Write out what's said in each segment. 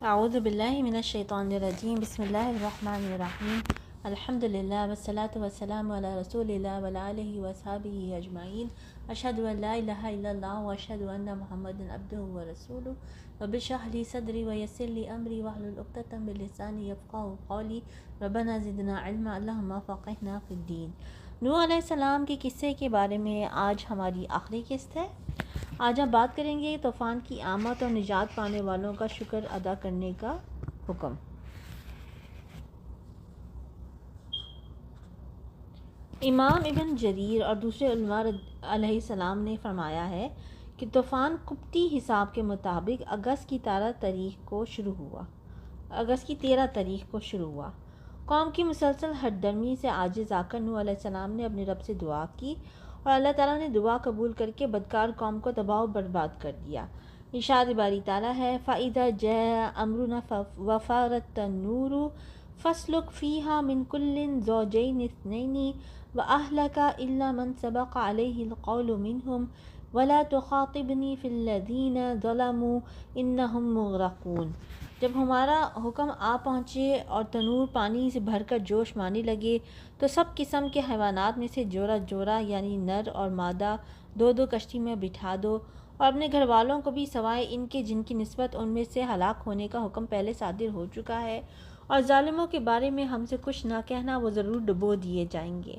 اعوذ باللہ من الشیطان الرجیم بسم اللہ الرحمن الرحیم الحمدللہ والصلاة والسلام علی رسول اللہ وعلی آلہ وصحبہ اجمعین اشہد ان لا الہ الا اللہ واشہد ان محمدا عبدہ ورسولہ رب اشرح لی صدری ویسر لی امری واحلل عقدۃ من لسانی یفقہوا قولی ربنا زدنا علما اللہم فقہنا فی الدین۔ نوح علیہ السلام کے قصے کے بارے میں آج ہماری آخری قسط ہے۔ آج ہم بات کریں گے طوفان کی آمد اور نجات پانے والوں کا شکر ادا کرنے کا حکم۔ امام ابن جریر اور دوسرے علماء علیہ السلام نے فرمایا ہے کہ طوفان قبطی حساب کے مطابق اگست کی 13 تاریخ کو شروع ہوا۔ قوم کی مسلسل ہٹ درمی سے عاجز آ کر نوح علیہ السلام نے اپنے رب سے دعا کی اور اللہ تعالیٰ نے دعا قبول کر کے بدکار قوم کو تباہ و برباد کر دیا۔ ارشاد باری تعالیٰ ہے فَإِذَا جَاءَ أَمْرُنَا وَفَارَتِ التَّنُّورُ فَاسْلُكْ فِيهَا مِنْ كُلٍّ زَوْجَيْنِ اثْنَيْنِ وَأَهْلَكَ إِلَّا مَنْ سَبَقَ عَلَيْهِ الْقَوْلُ مِنْهُمْ وَلَا تُخَاطِبْنِي فِي الَّذِينَ ظَلَمُوا إِنَّهُمْ مُغْرَقُونَ۔ جب ہمارا حکم آ پہنچے اور تنور پانی سے بھر کر جوش مارنے لگے تو سب قسم کے حیوانات میں سے جوڑا جوڑا یعنی نر اور مادہ دو دو کشتی میں بٹھا دو اور اپنے گھر والوں کو بھی سوائے ان کے جن کی نسبت ان میں سے ہلاک ہونے کا حکم پہلے صادر ہو چکا ہے، اور ظالموں کے بارے میں ہم سے کچھ نہ کہنا، وہ ضرور ڈبو دیے جائیں گے۔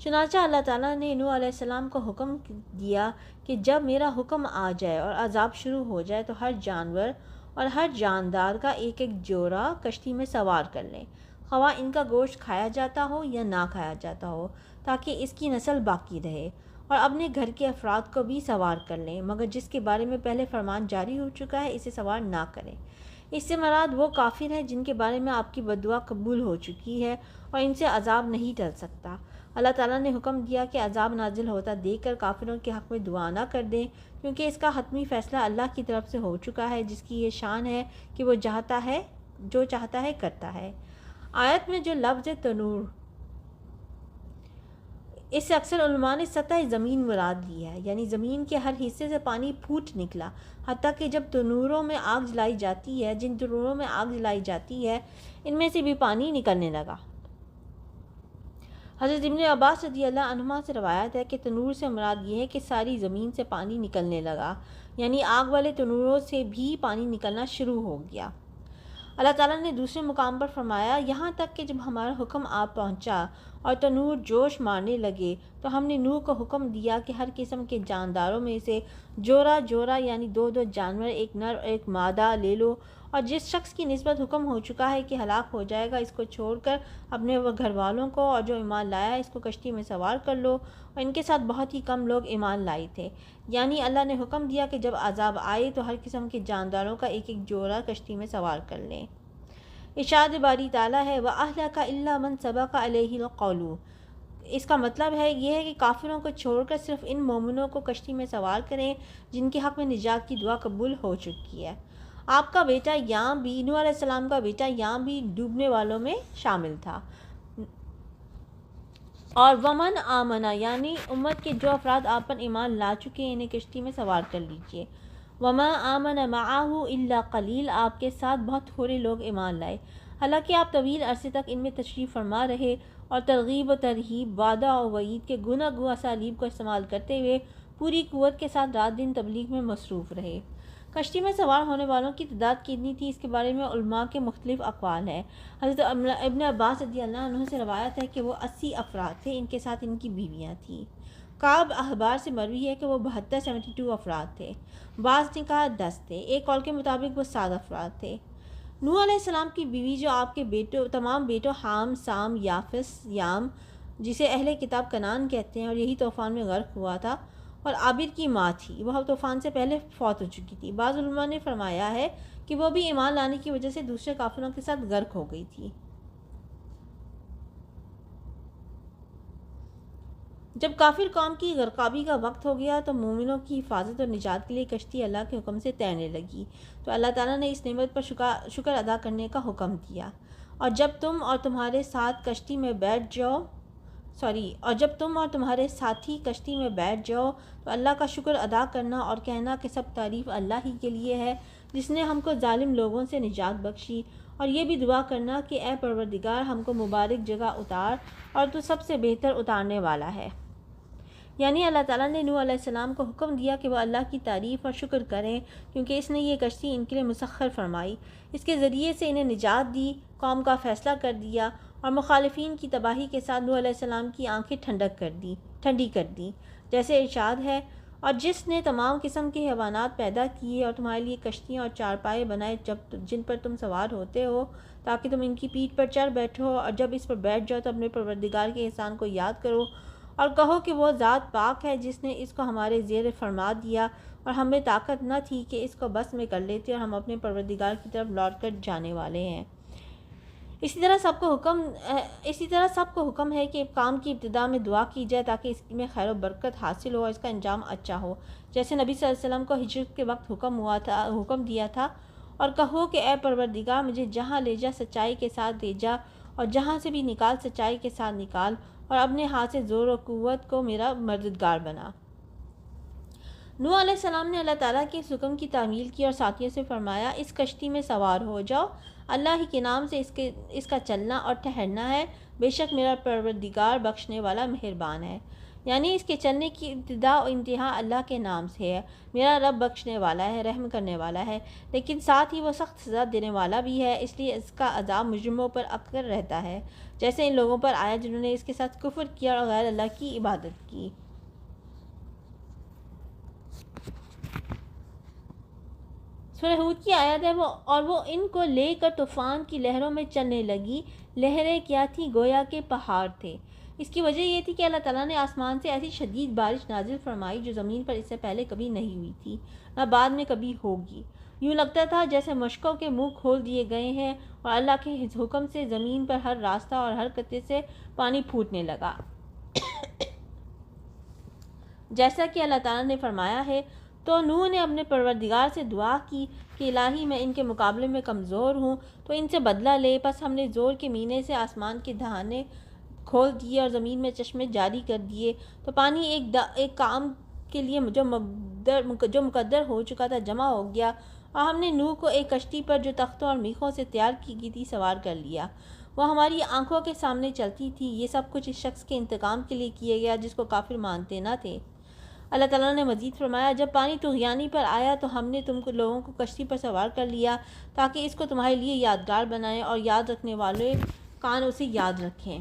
چنانچہ اللہ تعالیٰ نے نوح علیہ السلام کو حکم دیا کہ جب میرا حکم آ جائے اور عذاب شروع ہو جائے تو ہر جانور اور ہر جاندار کا ایک ایک جوڑا کشتی میں سوار کر لیں، خواہ ان کا گوشت کھایا جاتا ہو یا نہ کھایا جاتا ہو، تاکہ اس کی نسل باقی رہے، اور اپنے گھر کے افراد کو بھی سوار کر لیں، مگر جس کے بارے میں پہلے فرمان جاری ہو چکا ہے اسے سوار نہ کریں۔ اس سے مراد وہ کافر ہیں جن کے بارے میں آپ کی بددعا قبول ہو چکی ہے اور ان سے عذاب نہیں ٹل سکتا۔ اللہ تعالیٰ نے حکم دیا کہ عذاب نازل ہوتا دیکھ کر کافروں کے حق میں دعا نہ کر دیں، کیونکہ اس کا حتمی فیصلہ اللہ کی طرف سے ہو چکا ہے، جس کی یہ شان ہے کہ وہ جو چاہتا ہے کرتا ہے۔ آیت میں جو لفظ تنور، اس سے اکثر علماء نے سطح زمین مراد لی ہے، یعنی زمین کے ہر حصے سے پانی پھوٹ نکلا، حتیٰ کہ جب تنوروں میں آگ جلائی جاتی ہے، جن تنوروں میں آگ جلائی جاتی ہے ان میں سے بھی پانی نکلنے لگا۔ حضرت ابن عباس رضی اللہ عنہما سے روایت ہے کہ تنور سے مراد یہ ہے کہ ساری زمین سے پانی نکلنے لگا، یعنی آگ والے تنوروں سے بھی پانی نکلنا شروع ہو گیا۔ اللہ تعالیٰ نے دوسرے مقام پر فرمایا یہاں تک کہ جب ہمارا حکم آ پہنچا اور تنور جوش مارنے لگے تو ہم نے نوح کو حکم دیا کہ ہر قسم کے جانداروں میں سے جوڑا جوڑا یعنی دو دو جانور، ایک نر اور ایک مادہ لے لو، اور جس شخص کی نسبت حکم ہو چکا ہے کہ ہلاک ہو جائے گا اس کو چھوڑ کر اپنے گھر والوں کو، اور جو ایمان لایا اس کو کشتی میں سوار کر لو، اور ان کے ساتھ بہت ہی کم لوگ ایمان لائے تھے۔ یعنی اللہ نے حکم دیا کہ جب عذاب آئے تو ہر قسم کے جانداروں کا ایک ایک جوڑا کشتی میں سوار کر لیں۔ ارشاد باری تعالیٰ ہے وَأَهْلَكَ إِلَّا مَنْ سَبَقَ عَلَيْهِ الْقَوْلُ۔ اس کا مطلب ہے یہ ہے کہ کافروں کو چھوڑ کر صرف ان مومنوں کو کشتی میں سوار کریں جن کے حق میں نجات کی دعا قبول ہو چکی ہے۔ آپ کا بیٹا یام بھی، نوح علیہ السلام کا بیٹا یام بھی ڈوبنے والوں میں شامل تھا۔ اور ومن آمنا یعنی امت کے جو افراد آپ پر ایمان لا چکے ہیں انہیں کشتی میں سوار کر لیجئے۔ وما آمن معه الا قلیل، آپ کے ساتھ بہت تھوڑے لوگ ایمان لائے، حالانکہ آپ طویل عرصے تک ان میں تشریف فرما رہے اور ترغیب و ترہیب، وعدہ اور وعید کے گوناگوں اسالیب کو استعمال کرتے ہوئے پوری قوت کے ساتھ رات دن تبلیغ میں مصروف رہے۔ کشتی میں سوار ہونے والوں کی تعداد کتنی تھی اس کے بارے میں علماء کے مختلف اقوال ہیں۔ حضرت ابن عباس رضی اللہ عنہ سے روایت ہے کہ وہ 80 افراد تھے، ان کے ساتھ ان کی بیویاں تھیں۔ کعب احبار سے مروی ہے کہ وہ 72 افراد تھے، بعض نے کہا 10 تھے، ایک قول کے مطابق وہ 7 افراد تھے۔ نوح علیہ السلام کی بیوی جو آپ کے تمام بیٹوں حام، سام، یافس، یام جسے اہل کتاب کنان کہتے ہیں اور یہی طوفان میں غرق ہوا تھا، اور عابر کی ماں تھی، وہ طوفان سے پہلے فوت ہو چکی تھی۔ بعض علماء نے فرمایا ہے کہ وہ بھی ایمان لانے کی وجہ سے دوسرے کافروں کے ساتھ غرق ہو گئی تھی۔ جب کافر قوم کی غرقابی کا وقت ہو گیا تو مومنوں کی حفاظت اور نجات کے لیے کشتی اللہ کے حکم سے تیرنے لگی، تو اللہ تعالیٰ نے اس نعمت پر شکر ادا کرنے کا حکم دیا۔ اور جب تم اور تمہارے ساتھی کشتی میں بیٹھ جاؤ تو اللہ کا شکر ادا کرنا اور کہنا کہ سب تعریف اللہ ہی کے لیے ہے، جس نے ہم کو ظالم لوگوں سے نجات بخشی، اور یہ بھی دعا کرنا کہ اے پروردگار ہم کو مبارک جگہ اتار اور تو سب سے بہتر اتارنے والا ہے۔ یعنی اللہ تعالیٰ نے نوح علیہ السلام کو حکم دیا کہ وہ اللہ کی تعریف اور شکر کریں، کیونکہ اس نے یہ کشتی ان کے لیے مسخر فرمائی، اس کے ذریعے سے انہیں نجات دی، قوم کا فیصلہ کر دیا اور مخالفین کی تباہی کے ساتھ نوح علیہ السلام کی آنکھیں ٹھنڈی کر دی، جیسے ارشاد ہے، اور جس نے تمام قسم کے حیوانات پیدا کیے اور تمہارے لیے کشتیاں اور چارپائے بنائے جن پر تم سوار ہوتے ہو تاکہ تم ان کی پیٹھ پر چڑھ بیٹھو، اور جب اس پر بیٹھ جاؤ تو اپنے پروردگار کے احسان کو یاد کرو اور کہو کہ وہ ذات پاک ہے جس نے اس کو ہمارے زیر فرما دیا اور ہمیں طاقت نہ تھی کہ اس کو بس میں کر لیتے، اور ہم اپنے پروردگار کی طرف لوٹ کر جانے والے ہیں۔ اسی طرح سب کو حکم ہے کہ کام کی ابتدا میں دعا کی جائے تاکہ اس میں خیر و برکت حاصل ہو اور اس کا انجام اچھا ہو، جیسے نبی صلی اللہ علیہ وسلم کو ہجرت کے وقت حکم دیا تھا، اور کہو کہ اے پروردگار مجھے جہاں لے جا سچائی کے ساتھ لے جا، اور جہاں سے بھی نکال سچائی کے ساتھ نکال، اور اپنے ہاتھ سے زور و قوت کو میرا مددگار بنا۔ نوح علیہ السلام نے اللہ تعالیٰ کے اس حکم کی تعمیل کی اور ساتھیوں سے فرمایا، اس کشتی میں سوار ہو جاؤ، اللہ ہی کے نام سے اس کا چلنا اور ٹھہرنا ہے، بے شک میرا پروردگار بخشنے والا مہربان ہے۔ یعنی اس کے چلنے کی ابتدا و انتہا اللہ کے نام سے ہے، میرا رب بخشنے والا ہے، رحم کرنے والا ہے، لیکن ساتھ ہی وہ سخت سزا دینے والا بھی ہے، اس لیے اس کا عذاب مجرموں پر اکثر رہتا ہے، جیسے ان لوگوں پر آیا جنہوں نے اس کے ساتھ کفر کیا اور غیر اللہ کی عبادت کی۔ سورہ ہود کی آیت ہے، وہ ان کو لے کر طوفان کی لہروں میں چلنے لگی، لہریں کیا تھیں؟ گویا کے پہاڑ تھے۔ اس کی وجہ یہ تھی کہ اللہ تعالیٰ نے آسمان سے ایسی شدید بارش نازل فرمائی جو زمین پر اس سے پہلے کبھی نہیں ہوئی تھی، نہ بعد میں کبھی ہوگی۔ یوں لگتا تھا جیسے مشکوں کے منہ کھول دیے گئے ہیں، اور اللہ کے حکم سے زمین پر ہر راستہ اور ہر قطرے سے پانی پھوٹنے لگا۔ جیسا کہ اللہ تعالیٰ نے فرمایا ہے، تو نوح نے اپنے پروردگار سے دعا کی کہ الہی میں ان کے مقابلے میں کمزور ہوں تو ان سے بدلہ لے، پس ہم نے زور کے مینے سے آسمان کے دہانے کھول دیے اور زمین میں چشمے جاری کر دیے، تو پانی ایک کام کے لیے جو مقدر ہو چکا تھا جمع ہو گیا، اور ہم نے نوح کو ایک کشتی پر جو تختوں اور میخوں سے تیار کی گئی تھی سوار کر لیا، وہ ہماری آنکھوں کے سامنے چلتی تھی۔ یہ سب کچھ اس شخص کے انتقام کے لیے کیا گیا جس کو کافر مانتے نہ تھے۔ اللہ تعالیٰ نے مزید فرمایا، جب پانی طغیانی پر آیا تو ہم نے تم کو لوگوں کو کشتی پر سوار کر لیا تاکہ اس کو تمہارے لیے یادگار بنائیں اور یاد رکھنے والے کان اسے یاد رکھیں۔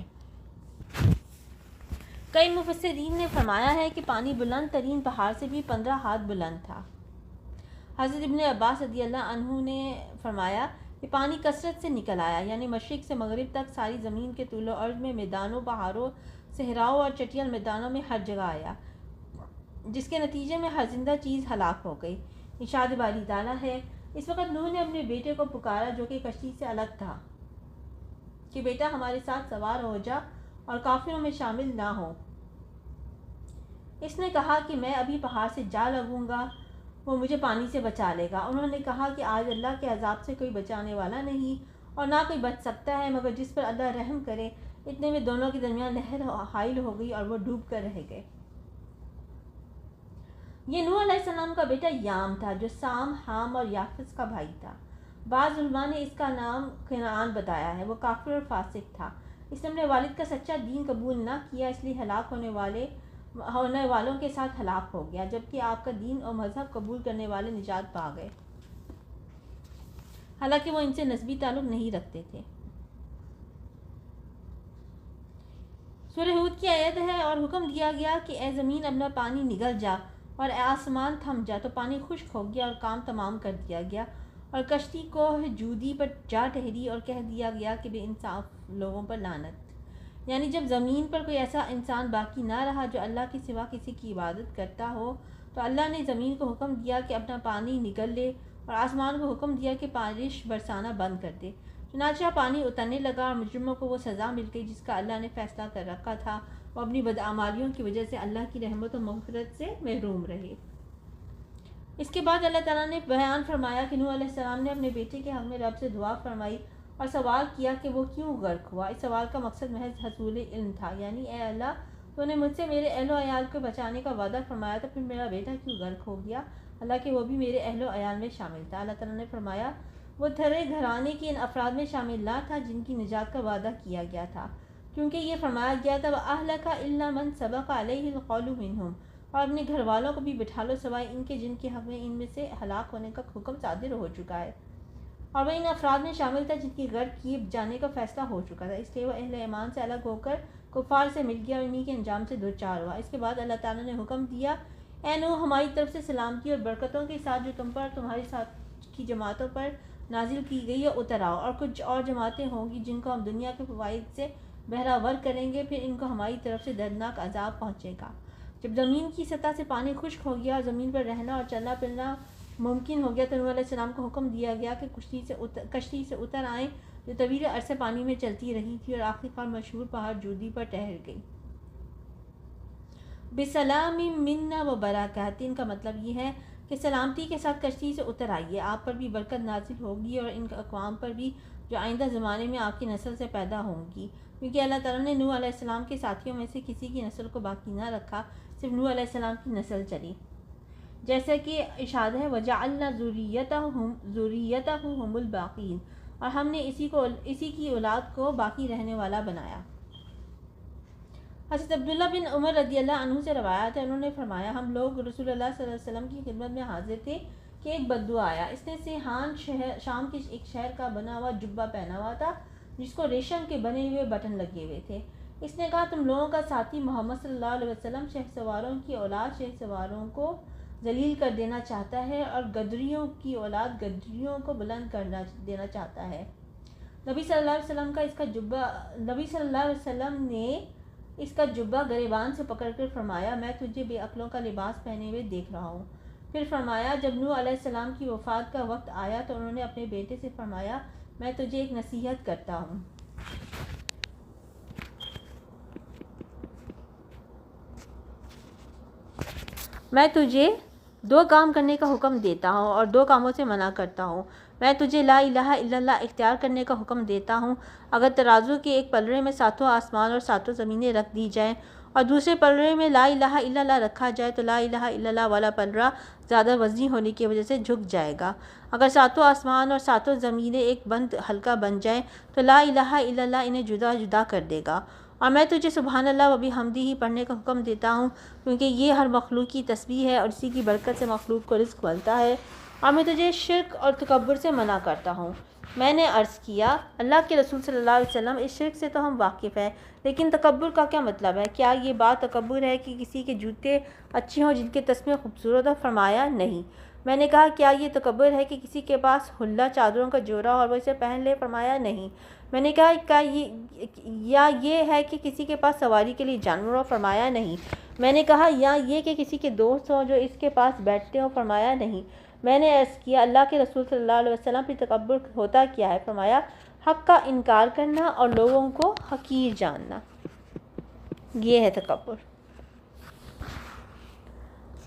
کئی مفسرین نے فرمایا ہے کہ پانی بلند ترین پہاڑ سے بھی 15 ہاتھ بلند تھا۔ حضرت ابن عباس رضی اللہ عنہ نے فرمایا کہ پانی کثرت سے نکل آیا، یعنی مشرق سے مغرب تک ساری زمین کے طول و عرض میں، میدانوں، پہاڑوں، صحراؤں اور چٹیل میدانوں میں ہر جگہ آیا، جس کے نتیجے میں ہر زندہ چیز ہلاک ہو گئی۔ ارشاد باری تعالیٰ ہے، اس وقت نوح نے اپنے بیٹے کو پکارا جو کہ کشتی سے الگ تھا کہ بیٹا ہمارے ساتھ سوار ہو جا اور کافروں میں شامل نہ ہو۔ اس نے کہا کہ میں ابھی پہاڑ سے جا لگوں گا، وہ مجھے پانی سے بچا لے گا۔ انہوں نے کہا کہ آج اللہ کے عذاب سے کوئی بچانے والا نہیں اور نہ کوئی بچ سکتا ہے مگر جس پر اللہ رحم کرے۔ اتنے میں دونوں کے درمیان نہر حائل ہو گئی اور وہ ڈوب کر رہ گئے۔ یہ نوح علیہ السلام کا بیٹا یام تھا جو سام، حام اور یافس کا بھائی تھا۔ بعض علماء نے اس کا نام کنعان بتایا ہے۔ وہ کافر اور فاسق تھا، اس نے اپنے والد کا سچا دین قبول نہ کیا، اس لیے ہلاک ہونے والوں کے ساتھ ہلاک ہو گیا، جبکہ آپ کا دین اور مذہب قبول کرنے والے نجات پا گئے، حالانکہ وہ ان سے نسبی تعلق نہیں رکھتے تھے۔ سورہ ہود کی آیت ہے، اور حکم دیا گیا کہ اے زمین اپنا پانی نگل جا اور اے آسمان تھم جا، تو پانی خشک ہو گیا اور کام تمام کر دیا گیا، اور کشتی کوہ جودی پر جا ٹھہری، اور کہہ دیا گیا کہ بے انصاف لوگوں پر لعنت۔ یعنی جب زمین پر کوئی ایسا انسان باقی نہ رہا جو اللہ کے سوا کسی کی عبادت کرتا ہو، تو اللہ نے زمین کو حکم دیا کہ اپنا پانی نگل لے، اور آسمان کو حکم دیا کہ بارش برسانا بند کر دے۔ چنانچہ پانی اترنے لگا اور مجرموں کو وہ سزا مل گئی جس کا اللہ نے فیصلہ کر رکھا تھا، وہ اپنی بدعمالیوں کی وجہ سے اللہ کی رحمت و مغفرت سے محروم رہے۔ اس کے بعد اللہ تعالیٰ نے بیان فرمایا کہ نوح علیہ السلام نے اپنے بیٹے کے حق میں رب سے دعا فرمائی اور سوال کیا کہ وہ کیوں غرق ہوا۔ اس سوال کا مقصد محض حصول علم تھا، یعنی اے اللہ تو نے مجھ سے میرے اہل و عیال کو بچانے کا وعدہ فرمایا تھا، پھر میرا بیٹا کیوں غرق ہو گیا؟ حالانکہ وہ بھی میرے اہل و عیال میں شامل تھا۔ اللہ تعالیٰ نے فرمایا وہ تھرے گھرانے کے ان افراد میں شامل نہ تھا جن کی نجات کا وعدہ کیا گیا تھا، کیونکہ یہ فرمایا گیا تھا وَأَهْلَكَ إِلَّا مَنْ سَبَقَ عَلَيْهِ الْقَوْلُ مِنْهُمْ، اور اپنے گھر والوں کو بھی بٹھا لو سوائے ان کے جن کے حق میں ان میں سے ہلاک ہونے کا حکم صادر ہو چکا ہے، اور وہ ان افراد میں شامل تھا جن کی غرق کیے جانے کا فیصلہ ہو چکا تھا، اس لیے وہ اہل ایمان سے الگ ہو کر کفار سے مل گیا اور انہی کے انجام سے دوچار ہوا۔ اس کے بعد اللہ تعالیٰ نے حکم دیا اے نوح، ہماری طرف سے سلامتی اور برکتوں کے ساتھ جو تم پر تمہارے ساتھ کی جماعتوں پر نازل کی گئی ہے اتر آؤ، اور کچھ اور جماعتیں ہوں گی جن کو ہم دنیا کے فوائد سے بہرہ کریں گے، پھر ان کو ہماری طرف سے دردناک عذاب پہنچے گا۔ جب زمین کی سطح سے پانی خشک ہو گیا اور زمین پر رہنا اور چلنا پھرنا ممکن ہو گیا تو نوح علیہ السلام کو حکم دیا گیا کہ کشتی سے اتر آئیں جو طویل عرصے پانی میں چلتی رہی تھی اور آخرکار مشہور پہاڑ جودی پر ٹھہر گئی۔ بسلام منا و برکاتین کا مطلب یہ ہے کہ سلامتی کے ساتھ کشتی سے اتر آئیے، آپ پر بھی برکت نازل ہوگی اور ان اقوام پر بھی جو آئندہ زمانے میں آپ کی نسل سے پیدا ہوں گی، کیونکہ اللہ تعالیٰ نے نوح علیہ السلام کے ساتھیوں میں سے کسی کی نسل کو باقی نہ رکھا، صرف نوح علیہ السلام کی نسل چلی، جیسا کہ ارشاد ہے وَجَعَلْنَا ذُرِّيَّتَهُ هُمُ الْبَاقِينَ، اور ہم نے اسی کی اولاد کو باقی رہنے والا بنایا۔ حضرت عبداللہ بن عمر رضی اللہ عنہ سے روایت ہے، انہوں نے فرمایا ہم لوگ رسول اللہ صلی اللہ علیہ وسلم کی خدمت میں حاضر تھے کہ ایک بدو آیا، اس نے سیحان شام کے ایک شہر کا بنا ہوا جبہ پہنا ہوا تھا جس کو ریشم کے بنے ہوئے بٹن لگے ہوئے تھے۔ اس نے کہا تم لوگوں کا ساتھی محمد صلی اللہ علیہ وسلم شہ سواروں کی اولاد شہ سواروں کو ذلیل کر دینا چاہتا ہے اور گدریوں کی اولاد گدریوں کو بلند کر دینا چاہتا ہے۔ نبی صلی اللہ علیہ وسلم نے اس کا جبہ گریبان سے پکڑ کر فرمایا میں تجھے بے عقلوں کا لباس پہنے ہوئے دیکھ رہا ہوں۔ پھر فرمایا جب نوح علیہ السلام کی وفات کا وقت آیا تو انہوں نے اپنے بیٹے سے فرمایا میں تجھے ایک نصیحت کرتا ہوں، میں تجھے 2 کام کرنے کا حکم دیتا ہوں اور 2 کاموں سے منع کرتا ہوں۔ میں تجھے لا الہ الا اللہ اختیار کرنے کا حکم دیتا ہوں، اگر ترازو کے ایک پلڑے میں 7 آسمان اور 7 زمینیں رکھ دی جائیں اور دوسرے پلڑے میں لا الہ الا اللہ رکھا جائے تو لا الہ الا اللہ والا پلڑا زیادہ وزنی ہونے کی وجہ سے جھک جائے گا۔ اگر 7 آسمان اور 7 زمینیں ایک بند حلقہ بن جائیں تو لا الہ الا اللہ انہیں جدا جدا کر دے گا۔ اور میں تجھے سبحان اللہ و بحمدہ ہی پڑھنے کا حکم دیتا ہوں، کیونکہ یہ ہر مخلوق کی تسبیح ہے اور اسی کی برکت سے مخلوق کو رزق ملتا ہے، اور میں تجھے شرک اور تکبر سے منع کرتا ہوں۔ میں نے عرض کیا اللہ کے رسول صلی اللہ علیہ وسلم اس شرک سے تو ہم واقف ہیں، لیکن تکبر کا کیا مطلب ہے؟ کیا یہ بات تکبر ہے کہ کسی کے جوتے اچھے ہوں جن کے تسمے خوبصورت ہو؟ فرمایا نہیں۔ میں نے کہا کیا یہ تکبر ہے کہ کسی کے پاس حلہ چادروں کا جوڑا اور وہ اسے پہن لے؟ فرمایا نہیں۔ میں نے کہا یا یہ ہے کہ کسی کے پاس سواری کے لیے جانور ہو؟ فرمایا نہیں۔ میں نے کہا یا یہ کہ کسی کے دوست ہوں جو اس کے پاس بیٹھتے ہوں؟ فرمایا نہیں۔ میں نے عرض کیا اللہ کے رسول صلی اللہ علیہ وسلم پھر تکبر ہوتا کیا ہے؟ فرمایا حق کا انکار کرنا اور لوگوں کو حقیر جاننا، یہ ہے تکبر۔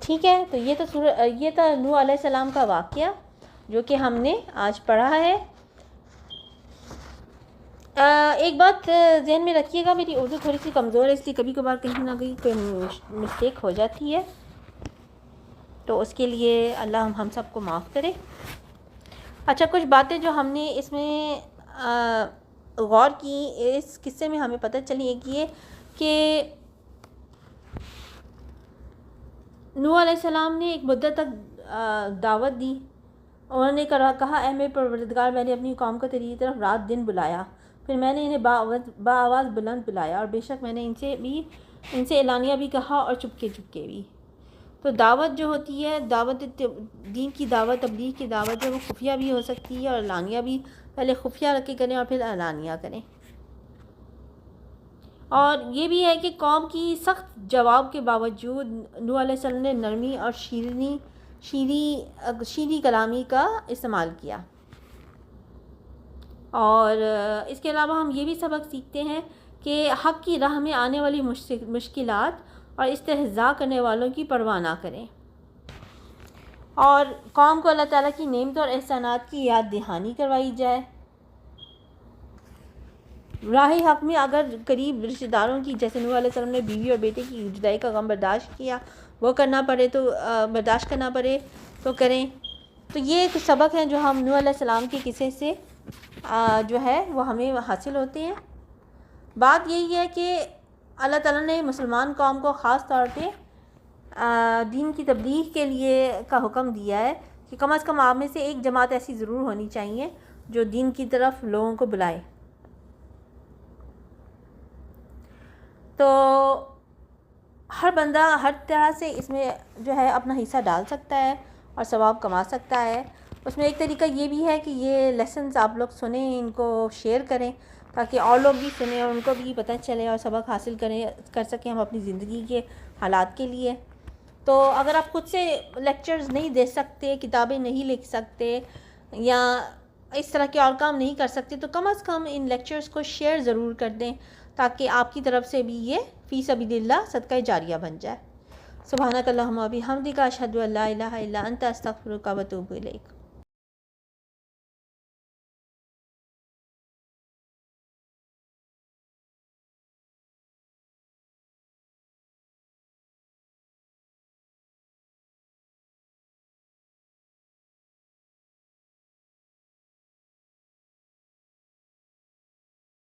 ٹھیک ہے، تو یہ تھا نوح علیہ السلام کا واقعہ جو کہ ہم نے آج پڑھا ہے۔ ایک بات ذہن میں رکھیے گا، میری اردو تھوڑی سی کمزور ہے اس لیے کبھی کبھار کہیں نہ کہیں کوئی مسٹیک ہو جاتی ہے، تو اس کے لیے اللہ ہم سب کو معاف کرے۔ اچھا، کچھ باتیں جو ہم نے اس میں غور کی اس قصے میں ہمیں پتہ چلی، ایک یہ کہ نوح علیہ السلام نے ایک مدت تک دعوت دی، انہوں نے کہا اے میرے پروردگار میں نے اپنی قوم کو تیری طرف رات دن بلایا، پھر میں نے انہیں بآواز بلند بلایا، اور بے شک میں نے ان سے اعلانیہ بھی کہا اور چپکے چپکے بھی۔ تو دعوت جو ہوتی ہے، دعوت دین کی دعوت، تبلیغ کی دعوت ہے، وہ خفیہ بھی ہو سکتی ہے اور اعلانیہ بھی، پہلے خفیہ رکھ کے کریں اور پھر اعلانیہ کریں۔ اور یہ بھی ہے کہ قوم کی سخت جواب کے باوجود نوح علیہ السلام نے نرمی اور شیریں کلامی کا استعمال کیا۔ اور اس کے علاوہ ہم یہ بھی سبق سیکھتے ہیں کہ حق کی راہ میں آنے والی مشکلات اور استہزاء کرنے والوں کی پرواہ نہ کریں، اور قوم کو اللہ تعالیٰ کی نعمتوں اور احسانات کی یاد دہانی کروائی جائے۔ راہ حق میں اگر قریب رشتہ داروں کی، جیسے نوح علیہ السلام نے بیوی اور بیٹے کی جدائی کا غم برداشت کرنا پڑے تو کریں۔ تو یہ کچھ سبق ہیں جو ہم نوح علیہ السلام کے قصے سے جو ہے وہ ہمیں حاصل ہوتے ہیں۔ بات یہی ہے کہ اللہ تعالیٰ نے مسلمان قوم کو خاص طور پہ دین کی تبلیغ کے لیے کا حکم دیا ہے کہ کم از کم آپ میں سے ایک جماعت ایسی ضرور ہونی چاہیے جو دین کی طرف لوگوں کو بلائے۔ تو ہر بندہ ہر طرح سے اس میں جو ہے اپنا حصہ ڈال سکتا ہے اور ثواب کما سکتا ہے۔ اس میں ایک طریقہ یہ بھی ہے کہ یہ لیسنز آپ لوگ سنیں، ان کو شیئر کریں تاکہ اور لوگ بھی سنیں اور ان کو بھی پتہ چلے اور سبق حاصل کر سکیں ہم اپنی زندگی کے حالات کے لیے۔ تو اگر آپ خود سے لیکچرز نہیں دے سکتے، کتابیں نہیں لکھ سکتے یا اس طرح کے اور کام نہیں کر سکتے تو کم از کم ان لیکچرز کو شیئر ضرور کر دیں تاکہ آپ کی طرف سے بھی یہ فی سبیل اللہ صدقہ جاریہ بن جائے۔ سبحانک اللہم و بحمدک اشہد ان لا الہ الا انت استغفرک و اتوب الیک۔